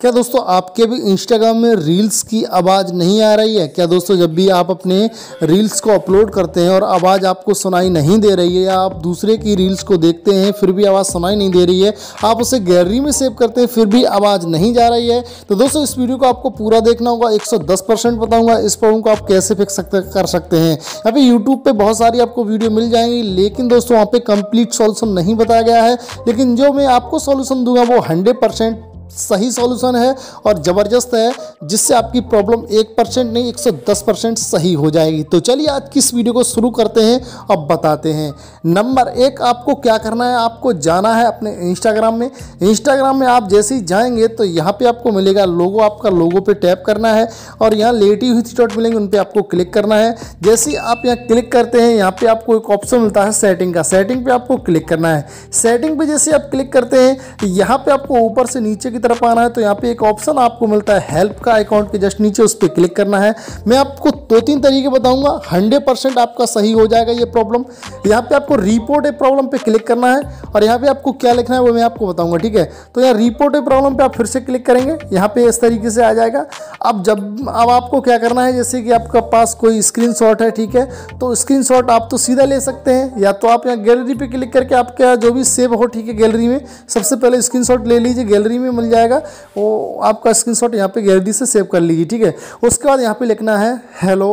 क्या दोस्तों आपके भी इंस्टाग्राम में रील्स की आवाज़ नहीं आ रही है? क्या दोस्तों जब भी आप अपने रील्स को अपलोड करते हैं और आवाज़ आपको सुनाई नहीं दे रही है, या आप दूसरे की रील्स को देखते हैं फिर भी आवाज़ सुनाई नहीं दे रही है, आप उसे गैलरी में सेव करते हैं फिर भी आवाज़ नहीं जा रही है, तो दोस्तों इस वीडियो को आपको पूरा देखना होगा। 110% बताऊँगा इस प्रॉब्लम को आप कैसे फिक्स कर सकते हैं। यहाँ पे यूट्यूब पर बहुत सारी आपको वीडियो मिल जाएंगी, लेकिन दोस्तों वहाँ पर कंप्लीट सॉल्यूशन नहीं बताया गया है। लेकिन जो मैं आपको सॉल्यूशन दूंगा वो 100% सही सॉल्यूशन है और ज़बरदस्त है, जिससे आपकी प्रॉब्लम 1% नहीं 110% सही हो जाएगी। तो चलिए आज की इस वीडियो को शुरू करते हैं और बताते हैं। नंबर 1, आपको क्या करना है, आपको जाना है अपने इंस्टाग्राम में। इंस्टाग्राम में आप जैसे ही जाएंगे तो यहाँ पे आपको मिलेगा लोगो, आपका लोगो पे टैप करना है और यहाँ लेटी हुई डॉट मिलेंगे, उन पर आपको क्लिक करना है। जैसे ही आप यहाँ क्लिक करते हैं, यहाँ पे आपको एक ऑप्शन मिलता है सेटिंग का, सेटिंग पे आपको क्लिक करना है। सेटिंग पे जैसे आप क्लिक करते हैं, यहाँ पे आपको ऊपर से नीचे की तरफ आना है, तो यहाँ पे एक ऑप्शन आपको मिलता है हेल्प का, अकाउंट के जस्ट नीचे, उस पर क्लिक करना है। मैं आपको 2-3 तरीके बताऊंगा, 100% आपका सही हो जाएगा ये प्रॉब्लम। यहाँ पे आपको रिपोर्ट ए प्रॉब्लम पे क्लिक करना है और यहाँ पे आपको क्या लिखना है वो मैं आपको बताऊंगा, ठीक है। तो यहाँ रिपोर्ट ए प्रॉब्लम पे आप फिर से क्लिक करेंगे, यहाँ पे इस तरीके से आ जाएगा। अब आपको क्या करना है, जैसे कि आपका पास कोई स्क्रीनशॉट है, ठीक है, तो स्क्रीनशॉट आप तो सीधा ले सकते हैं, या तो आप यहाँ गैलरी पे क्लिक करके आपका जो भी सेव हो, ठीक है, गैलरी में सबसे पहले स्क्रीनशॉट ले लीजिए, गैलरी में मिल जाएगा वो, आपका स्क्रीनशॉट यहाँ पे गैलरी से सेव कर लीजिए, ठीक है। उसके बाद यहाँ पे लिखना है हेलो,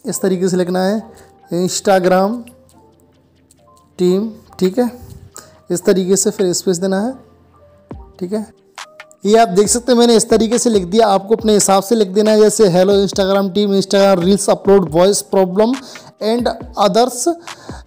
इस तरीके से लिखना है इंस्टाग्राम टीम, ठीक है, इस तरीके से फिर स्पेस देना है, ठीक है। ये आप देख सकते हैं मैंने इस तरीके से लिख दिया, आपको अपने हिसाब से लिख देना है, जैसे hello Instagram team, Instagram reels upload voice problem and others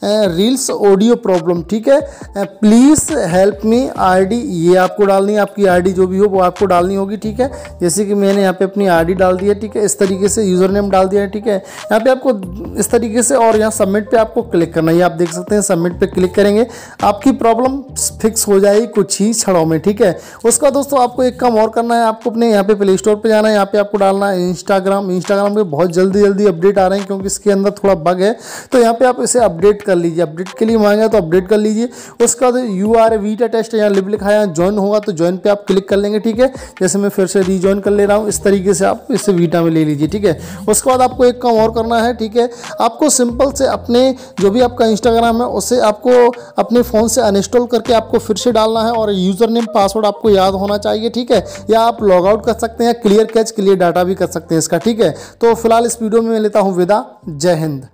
reels audio problem, ठीक है, प्लीज़ हेल्प मी आईडी, ये आपको डालनी है, आपकी आईडी जो भी हो वो आपको डालनी होगी, ठीक है। जैसे कि मैंने यहाँ पे अपनी आईडी डाल दी है, ठीक है, इस तरीके से यूज़र नेम डाल दिया है, ठीक है। यहाँ पे आपको इस तरीके से, और यहाँ सबमिट पे आपको क्लिक करना है, ये आप देख सकते हैं, सबमिट पे क्लिक करेंगे आपकी प्रॉब्लम फिक्स हो जाएगी कुछ ही क्षणों में, ठीक है। उसके बाद दोस्तों आपको एक काम और करना है, आपको अपने यहाँ पे प्ले स्टोर पर जाना है, यहाँ पे आपको डालना है इंस्टाग्राम पे बहुत जल्दी अपडेट आ रहे हैं, क्योंकि इसके अंदर थोड़ा बग है, तो यहाँ पे आप इसे अपडेट कर लीजिए। अपडेट के लिए मांगा तो अपडेट कर लीजिए। उसके बाद UR वीटा टेस्ट यहाँ लिव लिखा है, ज्वाइन होगा तो ज्वाइन पे आप क्लिक कर लेंगे, ठीक है। जैसे मैं फिर से रीज्वाइन कर ले रहा हूँ, इस तरीके से आप इसे वीटा में ले लीजिए, ठीक है। उसके बाद आपको एक काम और करना है, ठीक है, आपको सिंपल से अपने जो भी आपका इंस्टाग्राम है उसे आपको अपने फ़ोन से अनइंस्टॉल करके आपको फिर से डालना है, और यूज़र नेम पासवर्ड आपको याद होना चाहिए, ठीक है। या आप लॉग आउट कर सकते हैं, क्लियर कैच क्लियर डाटा भी कर सकते हैं इसका, ठीक है। तो फिलहाल इस वीडियो में मैं लेता हूँ विदा। जय हिंद।